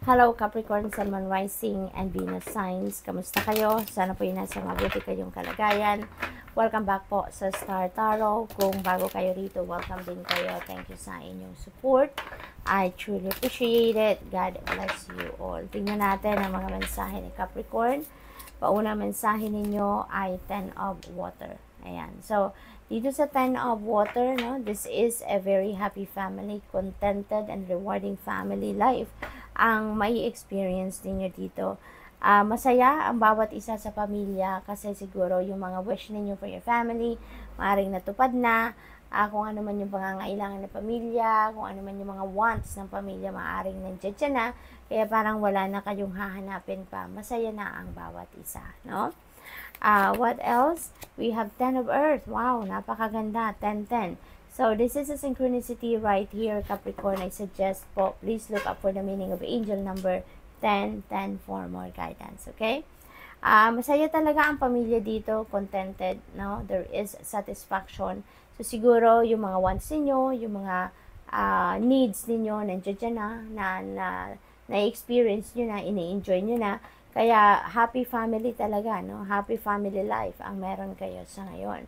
Hello Capricorn, Sun, Moon, Rising, and Venus signs. Kamusta kayo? Sana po yung nasa mabuti kayong kalagayan. Welcome back po sa Star Tarot. Kung bago kayo rito, welcome din kayo. Thank you sa inyong support. I truly appreciate it. God bless you all. Tingnan natin ang mga mensahe ni Capricorn. Paunang mensahe ninyo ay 10 of Water. Ayan. So, dito sa 10 of Water, no, this is a very happy family, contented and rewarding family life ang may experience ninyo dito. Masaya ang bawat isa sa pamilya kasi siguro yung mga wish ninyo for your family, maaaring natupad na. Kung ano man yung pangangailangan ng pamilya, kung ano man yung mga wants ng pamilya, maaaring nandiyan na. Kaya parang wala na kayong hahanapin pa. Masaya na ang bawat isa, no? What else? We have 10 of Earth. Wow, napakaganda. 10-10. So, this is a synchronicity right here, Capricorn. I suggest po, please look up for the meaning of angel number 10-10 for more guidance, okay? Masaya talaga ang pamilya dito, contented, no? There is satisfaction. So, siguro, yung mga wants ninyo, yung mga needs ninyo, nandiyan na experience nyo na, ini-enjoy nyo na. Kaya, happy family talaga, no? Happy family life ang meron kayo sa ngayon.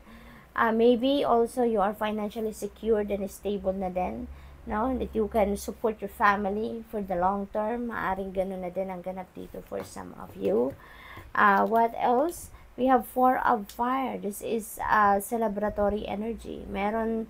Maybe also you are financially secured and stable na din, no? That you can support your family for the long term. Maaring ganun na din ang ganap dito for some of you. What else? We have 4 of Fire. This is celebratory energy. Meron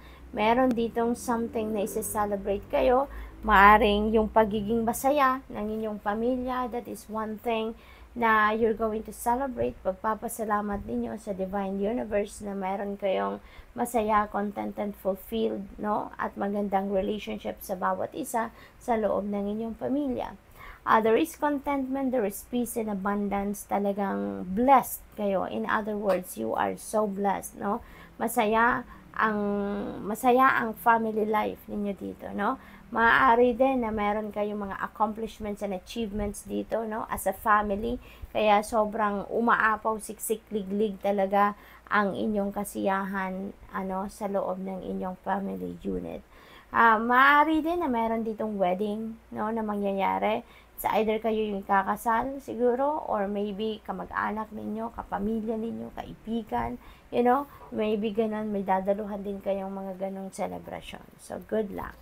ditong something na isa-celebrate kayo. Maaring yung pagiging masaya ng inyong pamilya. That is one thing na you're going to celebrate. Pagpapasalamat ninyo sa Divine Universe na meron kayong masaya, content, and fulfilled, no? At magandang relationship sa bawat isa sa loob ng inyong pamilya. There is contentment, there is peace and abundance. Talagang blessed kayo. In other words, you are so blessed, no? Masaya ang family life ninyo dito, no? Maaari din na meron kayong mga accomplishments and achievements dito, no? As a family, kaya sobrang umaapaw, siksik, liglig talaga ang inyong kasiyahan, sa loob ng inyong family unit. Maaari din na meron ditong wedding, no, na mangyayari. Sa either kayo yung kakasal siguro, or maybe kamag-anak ninyo, kapamilya ninyo, kaibigan, maybe ganun, may dadaluhan din kayong mga ganong celebration. So, good luck.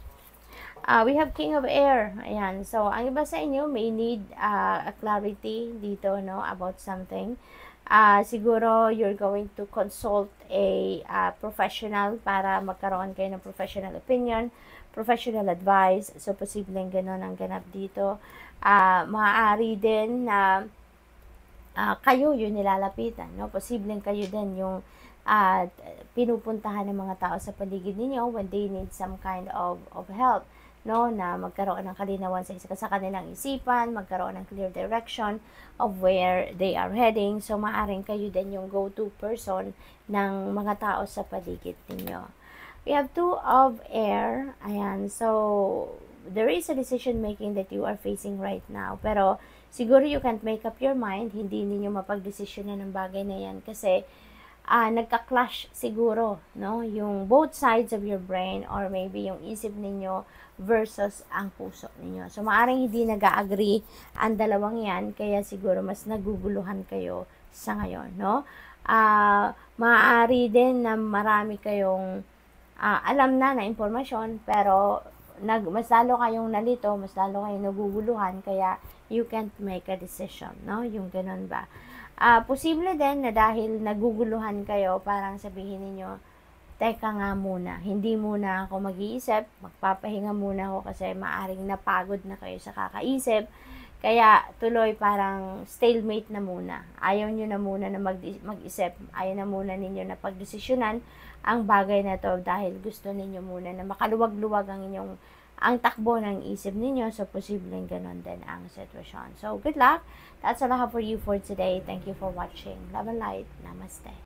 We have King of Air. Ayan. So, ang iba sa inyo may need a clarity dito, no, about something. Siguro, you're going to consult a professional para magkaroon kayo ng professional opinion, professional advice. So, posibleng ganun ang ganap dito. Maaari din na kayo yung nilalapitan, no? Posibleng kayo din yung pinupuntahan ng mga tao sa paligid ninyo when they need some kind of help, no, na magkaroon ng kalinawan sa kanilang isipan, magkaroon ng clear direction of where they are heading. So, maaring kayo din yung go-to person ng mga tao sa paligid ninyo. We have 2 of Air. Ayan. So, there is a decision making that you are facing right now. Pero, siguro you can't make up your mind. Hindi ninyo mapag-desisyonan ng bagay na yan kasi nagka-clash siguro, no? Yung both sides of your brain or maybe yung isip ninyo versus ang puso ninyo. So, maaring hindi nag-agree ang dalawang yan, kaya siguro mas naguguluhan kayo sa ngayon, no? Maaari din na marami kayong alam na impormasyon, pero mas lalo kayong nalito, mas lalo kayong naguguluhan, kaya you can't make a decision, no? Yung ganun ba? Posible din na dahil naguguluhan kayo, parang sabihin niyo, teka nga muna, hindi muna ako mag-iisip, magpapahinga muna ako kasi maaring napagod na kayo sa kakaisip. Kaya tuloy parang stalemate na muna. Ayaw nyo na muna na mag-isip, ayaw na muna ninyo na pagdesisyonan ang bagay na to dahil gusto ninyo muna na makaluwag-luwag ang takbo ng isip ninyo. So, posibleng ganon din ang sitwasyon. So, good luck. That's all I have for you for today. Thank you for watching. Love and light. Namaste.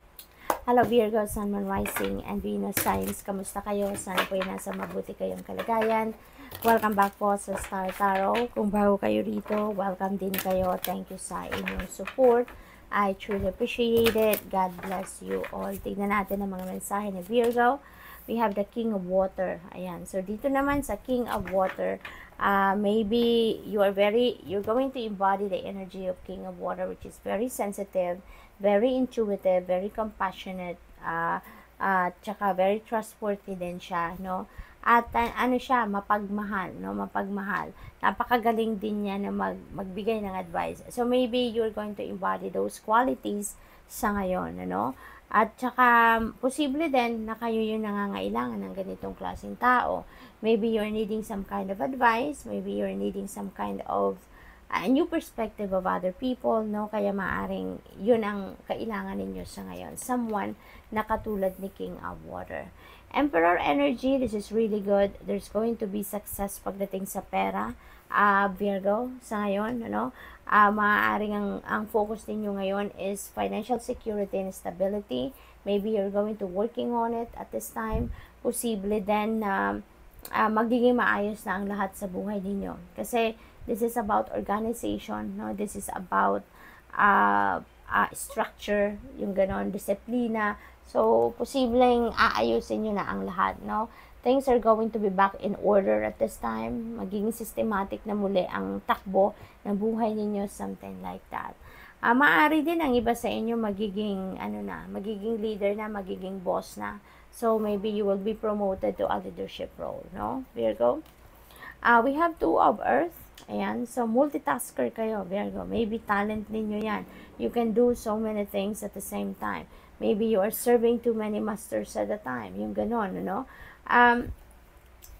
Hello Virgo, Sun, Moon, Rising, and Venus signs. Kamusta kayo? Sana po yung nasa mabuti kayong kalagayan. Welcome back po sa Star Tarot. Kung bago kayo rito, welcome din kayo. Thank you sa inyong support. I truly appreciate it. God bless you all. Tignan natin ang mga mensahe ni Virgo. We have the King of Water. Ayan. So, dito naman sa King of Water, Maybe you're going to embody the energy of King of Water, which is very sensitive, very intuitive, very compassionate, tsaka very trustworthy din siya, no? At ano siya, mapagmahal, no? Mapagmahal. Napakagaling din niya na magbigay ng advice. So maybe you're going to embody those qualities sa ngayon, ano? At saka, posible din na kayo yung nangangailangan ng ganitong klaseng tao. Maybe you're needing some kind of advice, maybe you're needing some kind of a new perspective of other people, no? Kaya maaring yun ang kailangan ninyo sa ngayon. Someone na katulad ni King of Water. Emperor energy, this is really good. There's going to be success pagdating sa pera. Virgo, sa ngayon, ano? Maaaring ang focus ninyo ngayon is financial security and stability. Maybe you're going to working on it at this time. Posible din na magiging maayos na ang lahat sa buhay ninyo. Kasi this is about organization, no? This is about structure, yung ganon, disiplina. So, posibleng aayusin nyo na ang lahat, no? Things are going to be back in order at this time. Magiging systematic na muli ang takbo ng buhay ninyo, something like that. Maaari din ang iba sa inyo magiging, magiging leader na, magiging boss na. So, maybe you will be promoted to a leadership role, no? Virgo. We have 2 of Earth. Ayan. So, multitasker kayo, Virgo. Maybe talent ninyo yan. You can do so many things at the same time. Maybe you are serving too many masters at a time. Yung ganon, no?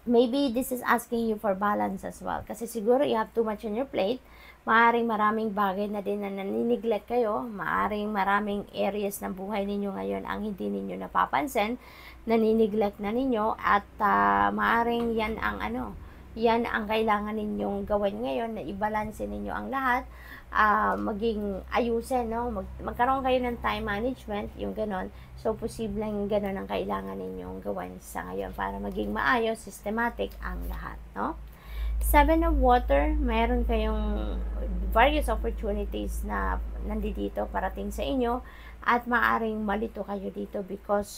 Maybe this is asking you for balance as well. Kasi siguro you have too much on your plate. Maaring maraming bagay na din na naniniglect kayo. Maaring maraming areas ng buhay ninyo ngayon ang hindi ninyo napapansin. Naniniglect na ninyo. At maaring yan ang kailangan ninyong gawin ngayon, na i-balance ninyo ang lahat. Maging ayusin, no? Magkaroon kayo ng time management, yung ganon. So, posibleng ganon ang kailangan ninyong gawin sa ngayon para maging maayos, systematic ang lahat, no? 7 of Water, mayroon kayong various opportunities na nandito parating sa inyo at maaring malito kayo dito because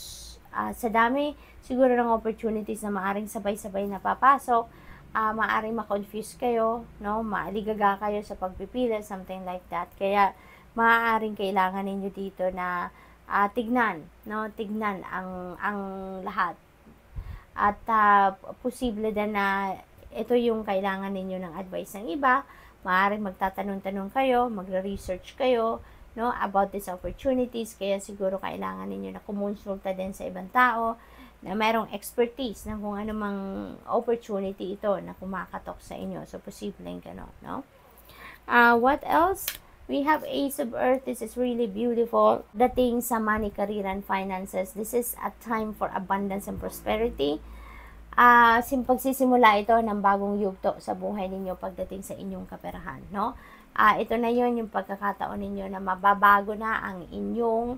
sa dami siguro ng opportunities na maaring sabay-sabay na papasok, maaring ma-confuse kayo, no? Maaligaga kayo sa pagpipili, something like that. Kaya maaaring kailangan ninyo dito na tignan, no? Tignan ang lahat. At posible din na ito yung kailangan ninyo ng advice ng iba. Maaaring magtatanong-tanong kayo, magre-research kayo, no, about these opportunities. Kaya siguro kailangan ninyo na kumonsulta din sa ibang tao na mayroong expertise na kung ano mang opportunity ito na kumakatok sa inyo. So, posibleng gano'n, no? What else? We have Ace of Earth. This is really beautiful. Dating sa money, career, and finances. This is a time for abundance and prosperity. Pagsisimula ito ng bagong yugto sa buhay ninyo pagdating sa inyong kaperahan, no? Ito na yon yung pagkakataon ninyo na mababago na ang inyong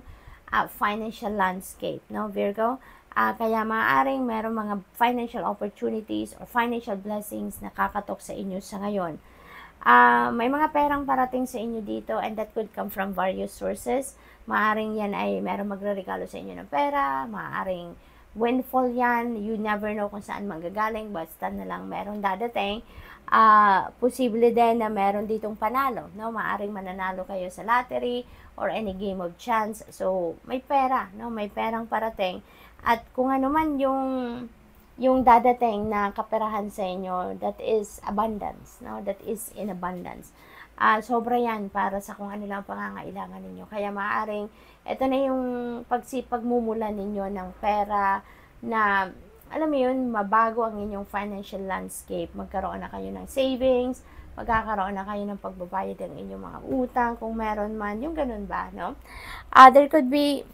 financial landscape, no, Virgo? Kaya maaaring merong mga financial opportunities or financial blessings na kakatok sa inyo sa ngayon. May mga perang parating sa inyo dito and that could come from various sources. Maaaring yan ay merong magre-regalo sa inyo ng pera, maaaring windfall yan, you never know kung saan manggagaling, basta na lang merong dadating. Posible din na meron ditong panalo, no? Maaaring mananalo kayo sa lottery or any game of chance. So, may pera, no? May perang parating. At kung ano man yung dadating na kaperahan sa inyo, that is abundance, no? That is in abundance. Sobra yan para sa kung ano lang pangangailangan ninyo. Kaya maaaring, ito na yung pagmumulan ninyo ng pera na, alam mo yun, mabago ang inyong financial landscape. Magkaroon na kayo ng savings, magkakaroon na kayo ng pagbabayad ng inyong mga utang, kung meron man, yung ganun ba, no? There could be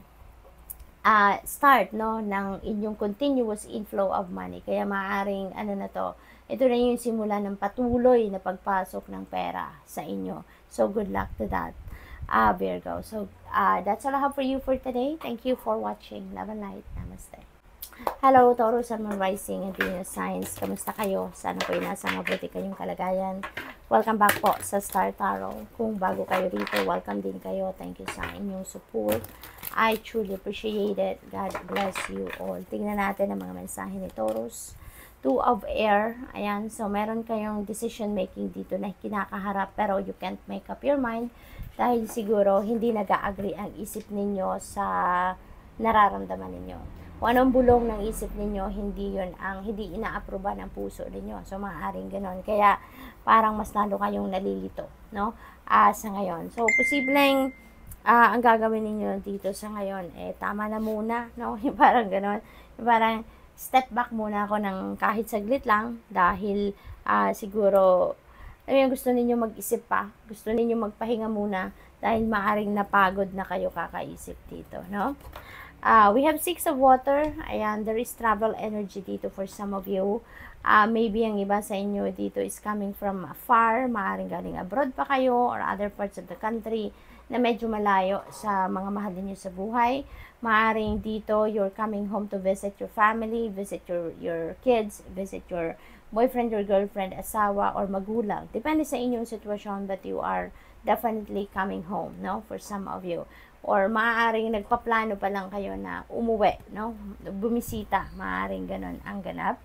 start, no, ng inyong continuous inflow of money. Kaya maaaring, ito na yung simula ng patuloy na pagpasok ng pera sa inyo. So, good luck to that, Virgo. So, that's all I have for you for today. Thank you for watching. Love and light. Namaste. Hello, Taurus, Sun, Moon, Rising, and Venus signs. Kamusta kayo? Sana po nasa mabuti kayong kalagayan. Welcome back po sa Star Tarot. Kung bago kayo rito, welcome din kayo. Thank you sa inyong support. I truly appreciate it. God bless you all. Tingnan natin ang mga mensahe ni Taurus Two of air. Ayan. So, meron kayong decision making dito na kinakaharap pero you can't make up your mind dahil siguro hindi nag-a-agree ang isip ninyo sa nararamdaman ninyo. Kung anong bulong ng isip ninyo, hindi ina-aproba ng puso ninyo. So, maaaring ganon. Kaya, parang mas lalo kayong nalilito, no? Sa ngayon. So, posibleng ang gagawin ninyo dito sa ngayon, tama na muna, no? Yung parang ganon. Yung parang, step back muna ako ng kahit saglit lang dahil siguro gusto ninyo mag-isip pa, gusto ninyo magpahinga muna dahil maaring napagod na kayo kakaisip dito, no? We have 6 of water. Ayan, there is travel energy dito for some of you. Maybe ang iba sa inyo dito is coming from afar, maaring galing abroad pa kayo or other parts of the country na medyo malayo sa mga mahal niyo sa buhay. Maaring dito, you're coming home to visit your family, visit your kids, visit your boyfriend, your girlfriend, asawa, or magulang. Depende sa inyong sitwasyon that you are definitely coming home, no? For some of you. Or maaaring nagpaplano pa lang kayo na umuwi, no? Bumisita, maaaring ganun ang ganap.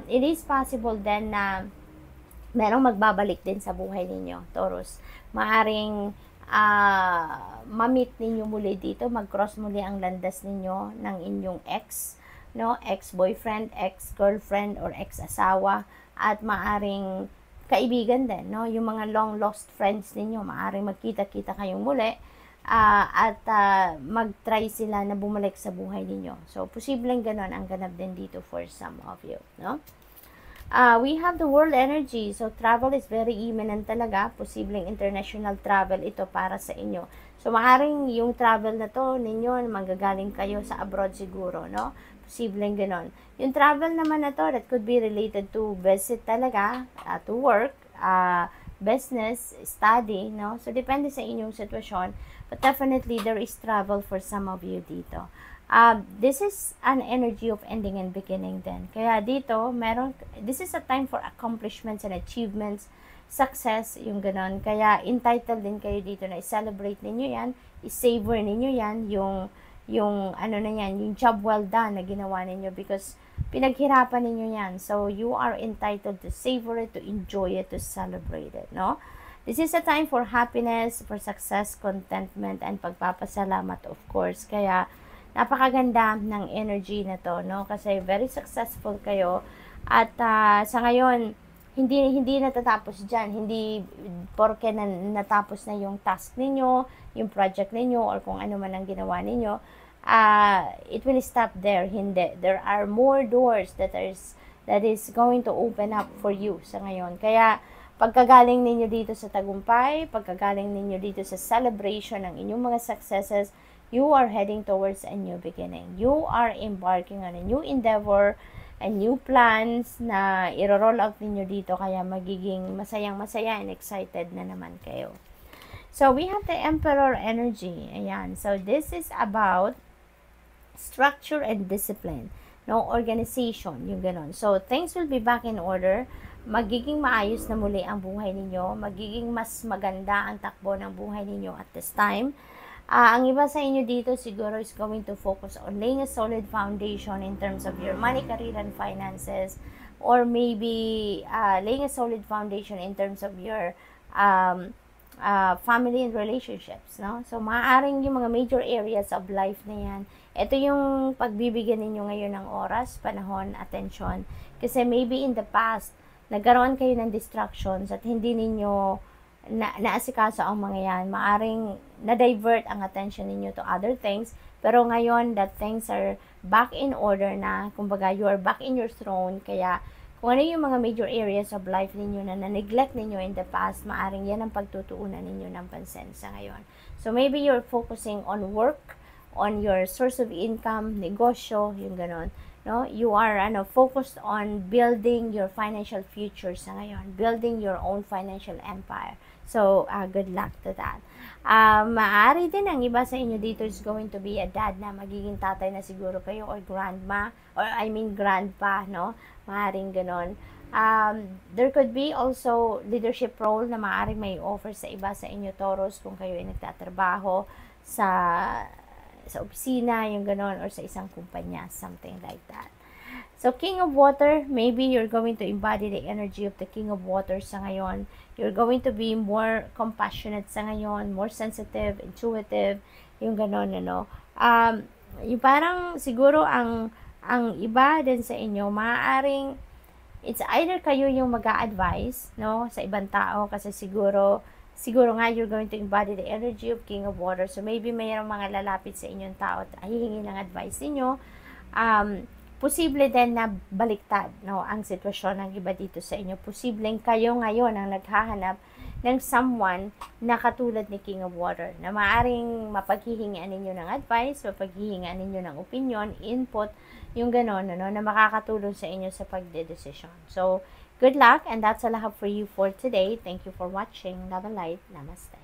It is possible then na merong magbabalik din sa buhay ninyo, Taurus. Maaring ma-meet ninyo muli dito, mag-cross muli ang landas ninyo ng inyong ex, no? Ex-boyfriend, ex-girlfriend, or ex-asawa, at maaring kaibigan din, no? Yung mga long-lost friends ninyo, maaring magkita-kita kayong muli, at mag-try sila na bumalik sa buhay ninyo. So, posibleng ganon ang ganap din dito for some of you, no? We have the world energy. So, travel is very imminent talaga. Posibleng international travel ito para sa inyo. So, maaaring yung travel na to ninyo, manggagaling kayo sa abroad siguro, no? Posibleng ganon. Yung travel naman na to, that could be related to visit talaga, to work, business, study, no? So, depende sa inyong sitwasyon. But definitely, there is travel for some of you dito. This is an energy of ending and beginning din. Kaya dito, this is a time for accomplishments and achievements, success, yung ganon. Kaya entitled din kayo dito na i-celebrate ninyo yan, i-savor ninyo yan, yung job well done na ginawa ninyo because pinaghirapan ninyo yan. So, you are entitled to savor it, to enjoy it, to celebrate it, no? This is a time for happiness, for success, contentment, and pagpapasalamat, of course. Kaya, napakaganda ng energy na to, no? Kasi very successful kayo. At sa ngayon, hindi natatapos dyan. Hindi porke natapos na yung task ninyo, yung project ninyo, or kung ano man ang ginawa ninyo, it will stop there. Hindi. There are more doors that is going to open up for you sa ngayon. Kaya, pagkagaling ninyo dito sa tagumpay, pagkagaling ninyo dito sa celebration ng inyong mga successes, you are heading towards a new beginning. You are embarking on a new endeavor, and new plans na i-roll out ninyo dito, kaya magiging masayang-masaya and excited na naman kayo. So, we have the Emperor energy. Ayan. So, this is about structure and discipline. No, organization, yung ganon. So, things will be back in order. Magiging maayos na muli ang buhay ninyo. Magiging mas maganda ang takbo ng buhay ninyo at this time. Ang iba sa inyo dito siguro is going to focus on laying a solid foundation in terms of your money, career, and finances. Or maybe laying a solid foundation in terms of your family and relationships, no? So, maaaring yung mga major areas of life na yan, ito yung pagbibigyan ninyo ngayon ng oras, panahon, attention. Kasi maybe in the past, nagkaroon kayo ng distractions at hindi ninyo naasikaso ang mga yan. Maaring na-divert ang attention ninyo to other things. Pero ngayon, that things are back in order na. Kumbaga, you are back in your throne. Kaya, kung ano yung mga major areas of life ninyo na na-neglect ninyo in the past, maaring yan ang pagtutuunan ninyo ng pansin sa ngayon. So, maybe you're focusing on work, on your source of income, negosyo, yung ganon. No? You are focused on building your financial future sa ngayon. Building your own financial empire. So, good luck to that. Maaari din ang iba sa inyo dito is going to be a dad na magiging tatay na siguro kayo or grandma, or grandpa, no? Maaring ganon. There could be also leadership role na maaring may offer sa iba sa inyo, Taurus, kung kayo ay nagtatrabaho sa opisina, yung ganon, or sa isang kumpanya, something like that. So, King of Water, maybe you're going to embody the energy of the King of Water sa ngayon. You're going to be more compassionate sa ngayon, more sensitive, intuitive, yung ganon, ano. Yung parang siguro ang iba din sa inyo, maaaring it's either kayo yung mag-a-advise, no, sa ibang tao kasi siguro nga you're going to embody the energy of King of Water. So maybe mayroong mga lalapit sa inyong tao at hihingi ng advice niyo. Posible din na baliktad, no, ang sitwasyon ng iba dito sa inyo. Posibleng kayo ngayon ang naghahanap ng someone na katulad ni King of Water, na maaring mapaghihingian ninyo ng advice, mapaghihingian ninyo ng opinion, input, yung ganon, ano, na makakatulong sa inyo sa pagdedesisyon. So, good luck, and that's all I have for you for today. Thank you for watching. Love and light. Namaste.